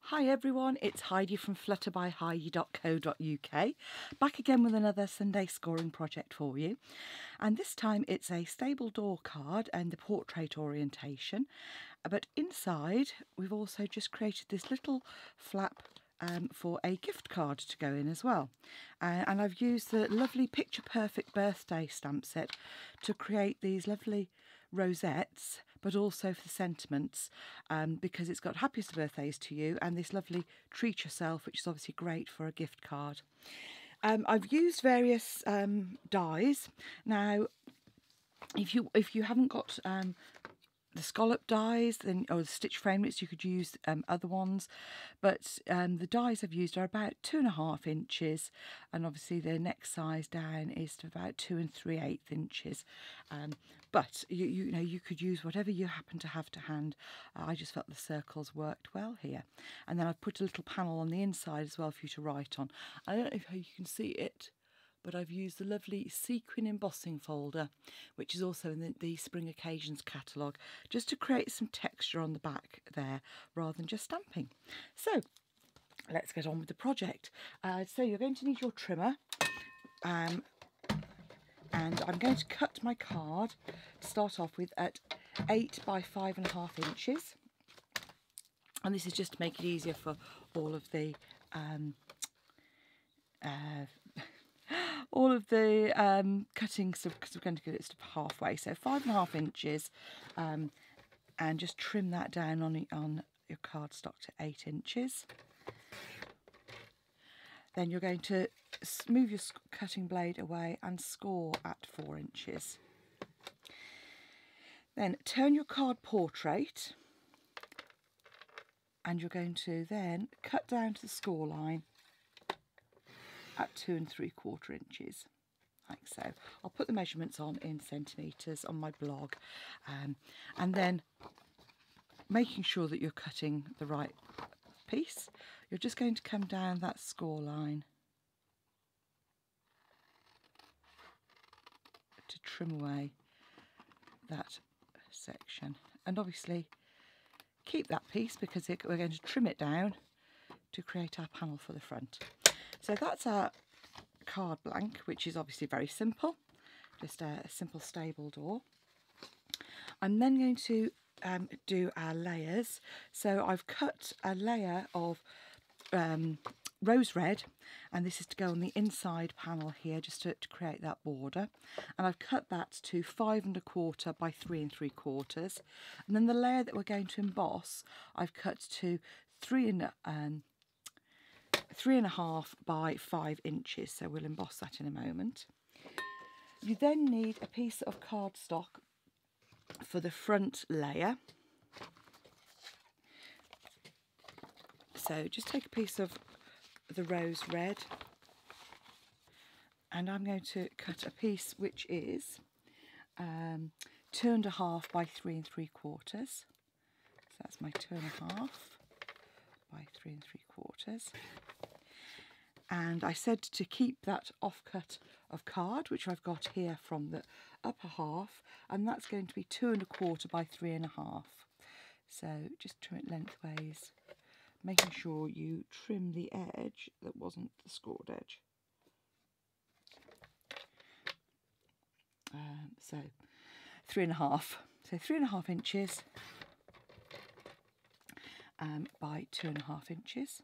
Hi everyone, it's Heidi from flutterbyheidi.co.uk, back again with another Sunday scoring project for you. And this time it's a stable door card and the portrait orientation, but inside we've also just created this little flap for a gift card to go in as well. And I've used the lovely Picture Perfect birthday stamp set to create these lovely rosettes, but also for the sentiments, because it's got happiest birthdays to you and this lovely treat yourself, which is obviously great for a gift card. I've used various dies. Now if you haven't got the scallop dies, then, or the stitch framelits, you could use other ones, but the dies I've used are about 2.5 inches, and obviously the next size down is to about 2 3/8 inches. But you know, you could use whatever you happen to have to hand. I just felt the circles worked well here, and then I've put a little panel on the inside as well for you to write on. I don't know if you can see it, but I've used the lovely sequin embossing folder, which is also in the Spring Occasions catalogue, just to create some texture on the back there rather than just stamping. So let's get on with the project. So you're going to need your trimmer, and I'm going to cut my card to start off with at 8 by 5.5 inches, and this is just to make it easier for all of the cutting stuff, because we're going to get it stuff halfway. So 5.5 inches, and just trim that down on your cardstock to 8 inches. Then you're going to move your cutting blade away and score at 4 inches. Then turn your card portrait, and you're going to then cut down to the score line at 2 3/4 inches, like so. I'll put the measurements on in centimetres on my blog, and then making sure that you're cutting the right piece, you're just going to come down that score line to trim away that section, and obviously keep that piece because we're going to trim it down to create our panel for the front. So that's our card blank, which is obviously very simple, just a simple stable door. I'm then going to do our layers. So I've cut a layer of rose red, and this is to go on the inside panel here, just to create that border, and I've cut that to 5 1/4 by 3 3/4, and then the layer that we're going to emboss I've cut to 3.5 by 5 inches, so we'll emboss that in a moment. You then need a piece of cardstock for the front layer. So just take a piece of the rose red, and I'm going to cut a piece which is 2.5 by 3 3/4. So that's my 2.5 by 3 3/4. And I said to keep that offcut of card, which I've got here from the upper half, and that's going to be 2 1/4 by 3.5. So just trim it lengthways, making sure you trim the edge that wasn't the scored edge. So 3.5. So 3.5 inches by 2.5 inches.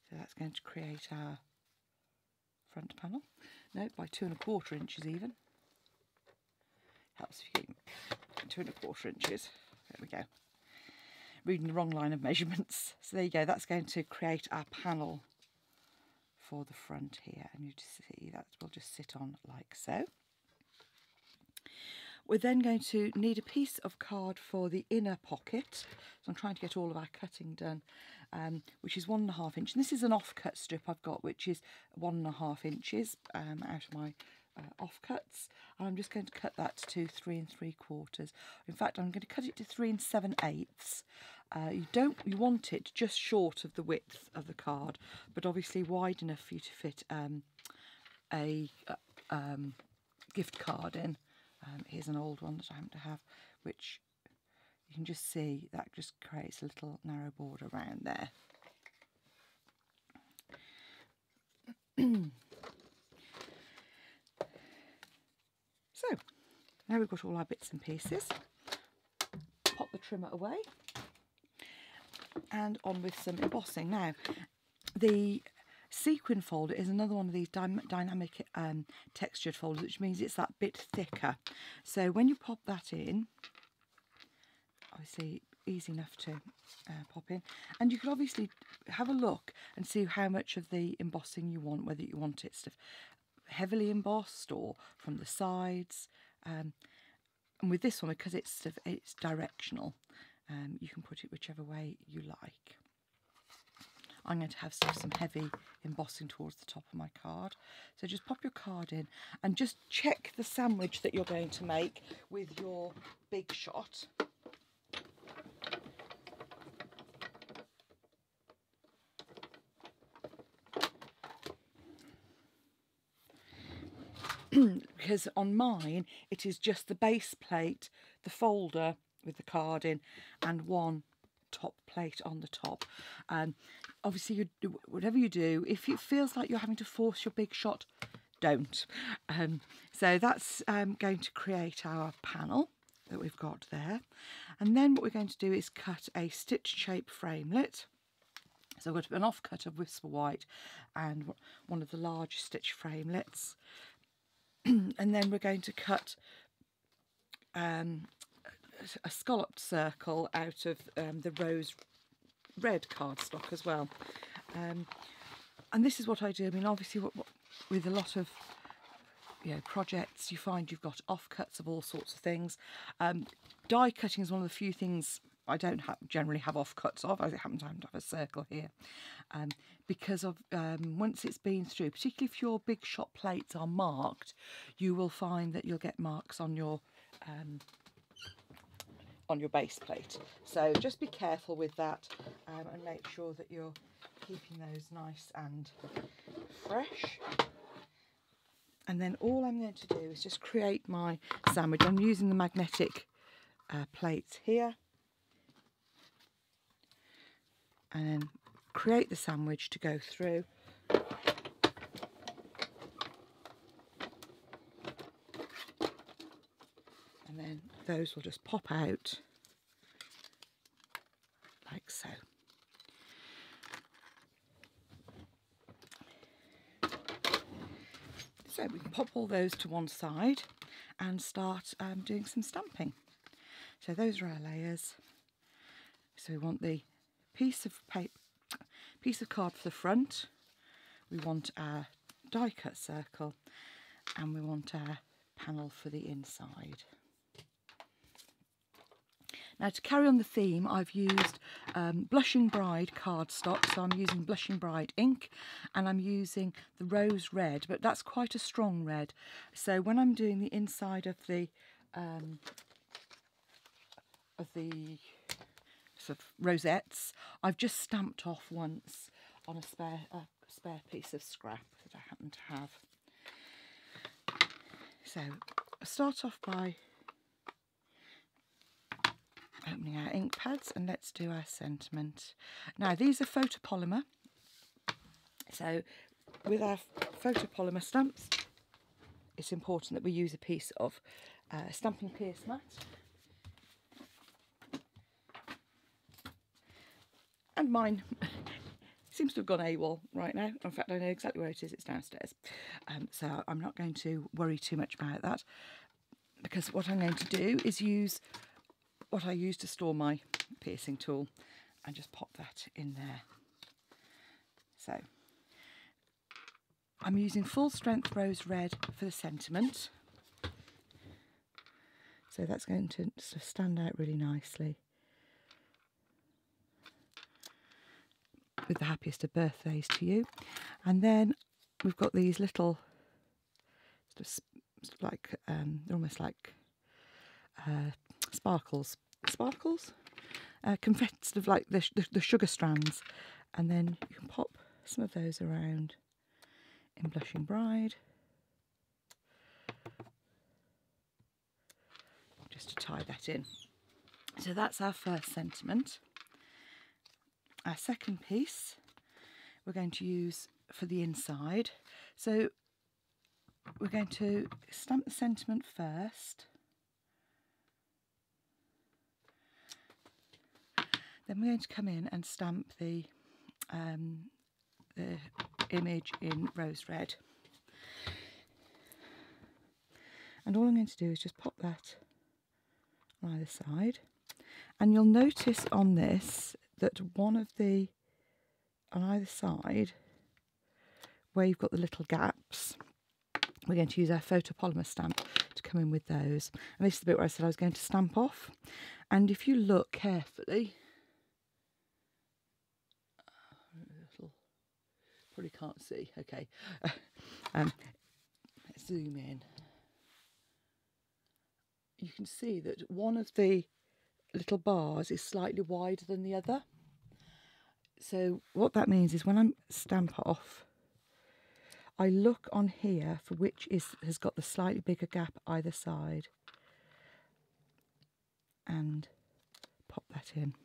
So that's going to create our front panel. No, by 2 1/4 inches even. Helps if you keep 2 1/4 inches. There we go. Reading the wrong line of measurements. So there you go. That's going to create our panel for the front here, and you just see that will just sit on like so. We're then going to need a piece of card for the inner pocket. So I'm trying to get all of our cutting done, which is 1.5 inches. And this is an offcut strip I've got, which is 1.5 inches out of my offcuts. And I'm just going to cut that to 3 3/4. In fact, I'm going to cut it to 3 7/8. You want it just short of the width of the card, but obviously wide enough for you to fit a gift card in. Here's an old one that I happen to have, which you can just see that just creates a little narrow border around there. So now we've got all our bits and pieces. Pop the trimmer away and on with some embossing. Now the sequin folder is another one of these dynamic textured folders, which means it's that bit thicker. So when you pop that in, obviously easy enough to pop in, and you can obviously have a look and see how much of the embossing you want, whether you want it sort of heavily embossed or from the sides. And with this one, because it's directional, you can put it whichever way you like. I'm going to have some heavy embossing towards the top of my card. So just pop your card in and just check the sandwich that you're going to make with your big shot. Because on mine it is just the base plate, the folder with the card in, and one top plate on the top. Obviously, you do, whatever you do, if it feels like you're having to force your big shot, don't. So that's going to create our panel that we've got there. And then what we're going to do is cut a stitch shape framelit. So I've got an offcut of Whisper White and one of the large stitch framelits. And then we're going to cut a scalloped circle out of the rose red cardstock as well. And this is what I do. I mean, obviously with a lot of projects, you find you've got offcuts of all sorts of things. Die cutting is one of the few things I don't generally have offcuts of. I happen to have a circle here. Because of once it's been through, particularly if your big shot plates are marked, you will find that you'll get marks on your base plate. So just be careful with that and make sure that you're keeping those nice and fresh. And then all I'm going to do is just create my sandwich. I'm using the magnetic plates here. And then create the sandwich to go through. And then those will just pop out like so. So we can pop all those to one side and start doing some stamping. So those are our layers. So we want the piece of card for the front, we want our die cut circle, and we want our panel for the inside. Now, to carry on the theme, I've used Blushing Bride cardstock, so I'm using Blushing Bride ink, and I'm using the rose red, but that's quite a strong red. So when I'm doing the inside of the sort of rosettes, I've just stamped off once on a spare piece of scrap that I happen to have. So I start off by opening our ink pads, and let's do our sentiment. Now these are photopolymer, so with our photopolymer stamps it's important that we use a piece of stamping pierce mat. And mine seems to have gone AWOL right now. In fact, I know exactly where it is. It's downstairs. So I'm not going to worry too much about that, because what I'm going to do is use what I use to store my piercing tool and just pop that in there. So I'm using full strength rose red for the sentiment. So that's going to sort of stand out really nicely. With the happiest of birthdays to you. And then we've got these little sort of like they're almost like sparkles, confetti, sort of like the sugar strands, and then you can pop some of those around in Blushing Bride just to tie that in. So that's our first sentiment. Our second piece we're going to use for the inside. So we're going to stamp the sentiment first. Then we're going to come in and stamp the image in rose red. And all I'm going to do is just pop that on either side. And you'll notice on this that one of the, on either side, where you've got the little gaps, we're going to use our photopolymer stamp to come in with those. And this is the bit where I said I was going to stamp off. And if you look carefully, probably can't see, okay, let's zoom in. You can see that one of the little bars is slightly wider than the other. So what that means is when I stamp off, I look on here for which has got the slightly bigger gap either side and pop that in.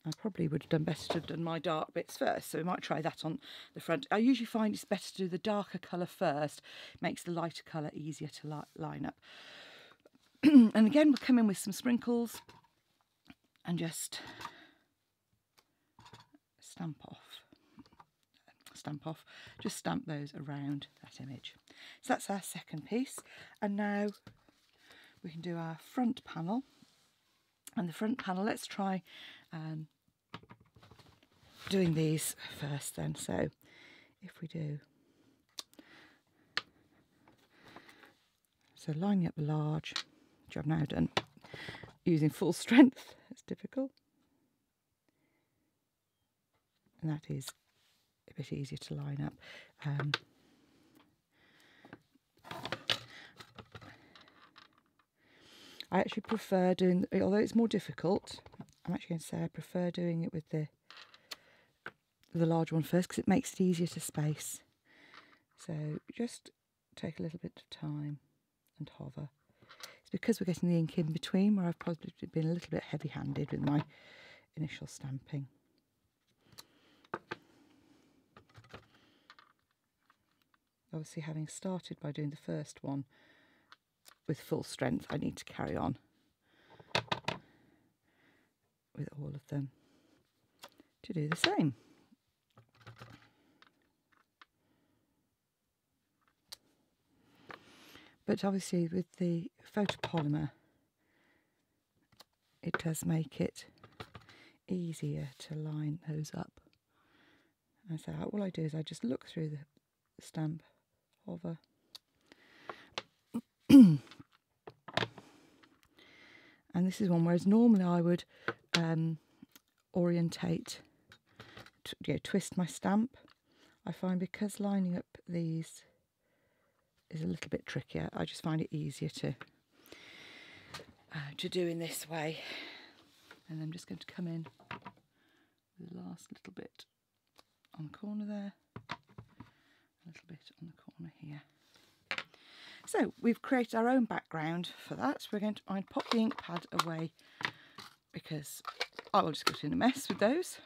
I probably would have done better to have done my dark bits first, so we might try that on the front. I usually find it's better to do the darker colour first. It makes the lighter colour easier to line up. And again, we'll come in with some sprinkles and just stamp off, just stamp those around that image. So that's our second piece. And now we can do our front panel. And the front panel, let's try doing these first then. So if we do, so lining up the large, which I've now done using full strength, it's difficult. And that is a bit easier to line up. I actually prefer doing, although it's more difficult, I'm actually going to say I prefer doing it with the large one first because it makes it easier to space. So just take a little bit of time and hover. It's because we're getting the ink in between where I've probably been a little bit heavy-handed with my initial stamping. Obviously, having started by doing the first one with full strength, I need to carry on with all of them to do the same. But obviously with the photopolymer, it does make it easier to line those up. And so all I do is I just look through the stamp, hover, and this is one whereas normally I would orientate, twist my stamp. I find because lining up these is a little bit trickier, I just find it easier to do in this way. And I'm just going to come in with the last little bit on the corner there, a little bit on the corner here. So we've created our own background for that. We're going to pop the ink pad away because I will just get in a mess with those.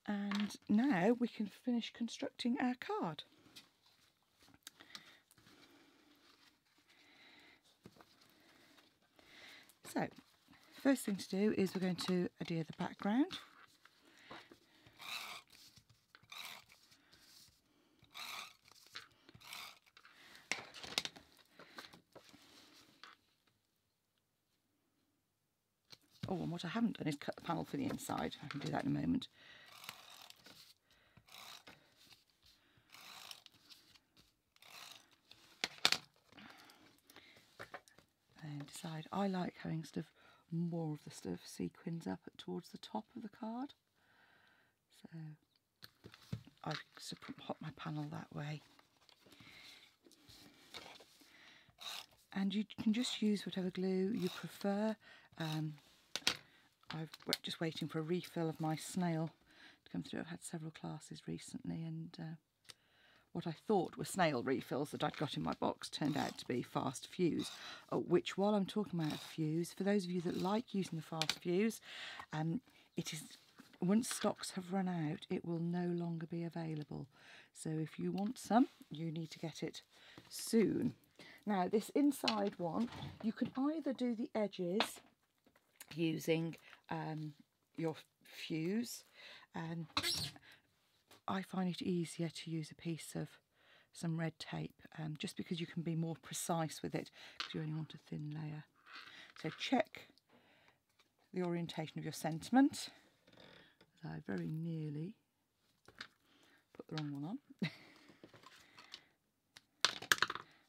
And now we can finish constructing our card. So, first thing to do is we're going to adhere the background. Oh, and what I haven't done is cut the panel for the inside. I can do that in a moment. And decide, I like having sort of more of the sort of sequins up towards the top of the card. So I sort of pop my panel that way. And you can just use whatever glue you prefer. I'm just waiting for a refill of my snail come through. I've had several classes recently, and what I thought were snail refills that I'd got in my box turned out to be fast fuse, which, while I'm talking about fuse, for those of you that like using the fast fuse, it is, once stocks have run out, it will no longer be available. So if you want some, you need to get it soon. Now, this inside one, you can either do the edges using your fuse. I find it easier to use a piece of some red tape, just because you can be more precise with it, because you only want a thin layer. So check the orientation of your sentiment. I very nearly put the wrong one on.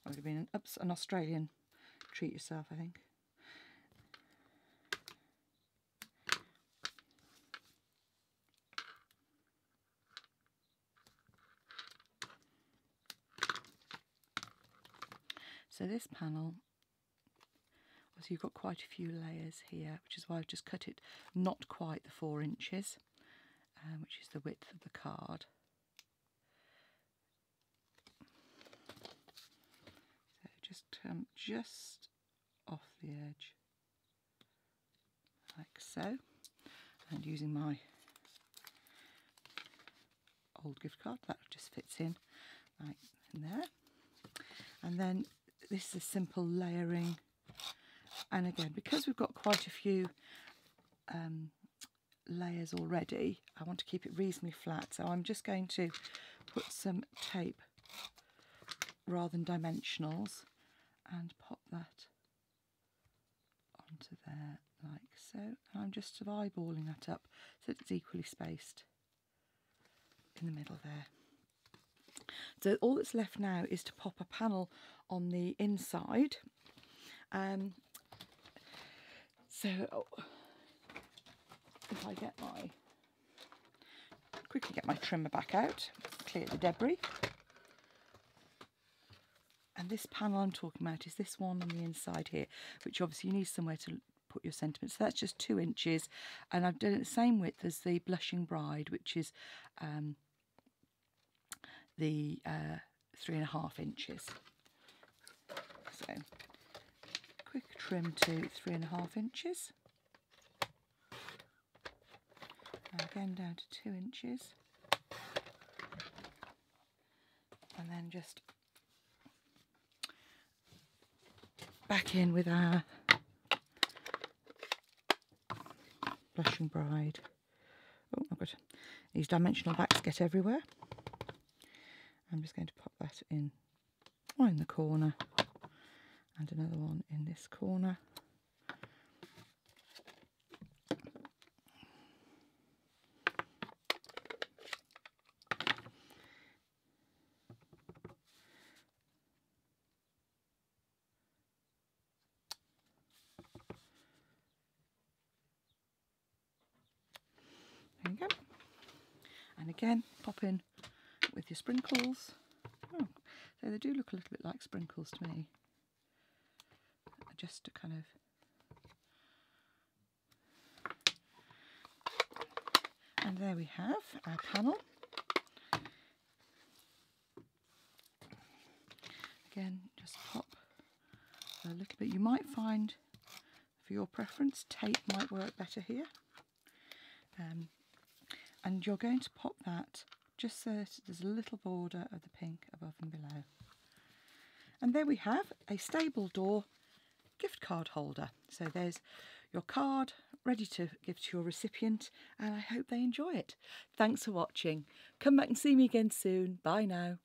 That would have been an Australian treat yourself, I think. So this panel, so you've got quite a few layers here, which is why I've just cut it not quite the 4 inches, which is the width of the card. So just come just off the edge, like so, and using my old gift card, that just fits in like in there. And then this is a simple layering, and again, because we've got quite a few layers already, I want to keep it reasonably flat, so I'm just going to put some tape rather than dimensionals and pop that onto there like so, and I'm just eyeballing that up so it's equally spaced in the middle there. So all that's left now is to pop a panel on the inside. So if I quickly get my trimmer back out, clear the debris. And this panel I'm talking about is this one on the inside here, which obviously you need somewhere to put your sentiment. So that's just 2 inches, and I've done it the same width as the Blushing Bride, which is the 3.5 inches. So quick trim to 3.5 inches. And again down to 2 inches. And then just back in with our Blushing Bride. Oh, I've got these dimensional backs get everywhere. I'm just going to pop that in, one in the corner and another one in this corner. There you go. And again, pop in with your sprinkles. Oh, so they do look a little bit like sprinkles to me. Just to kind of and there we have our panel. Again, just pop a little bit. You might find, for your preference, tape might work better here. And you're going to pop that just so that there's a little border of the pink above and below. And there we have a stable door gift card holder. So there's your card ready to give to your recipient, and I hope they enjoy it. Thanks for watching. Come back and see me again soon. Bye now.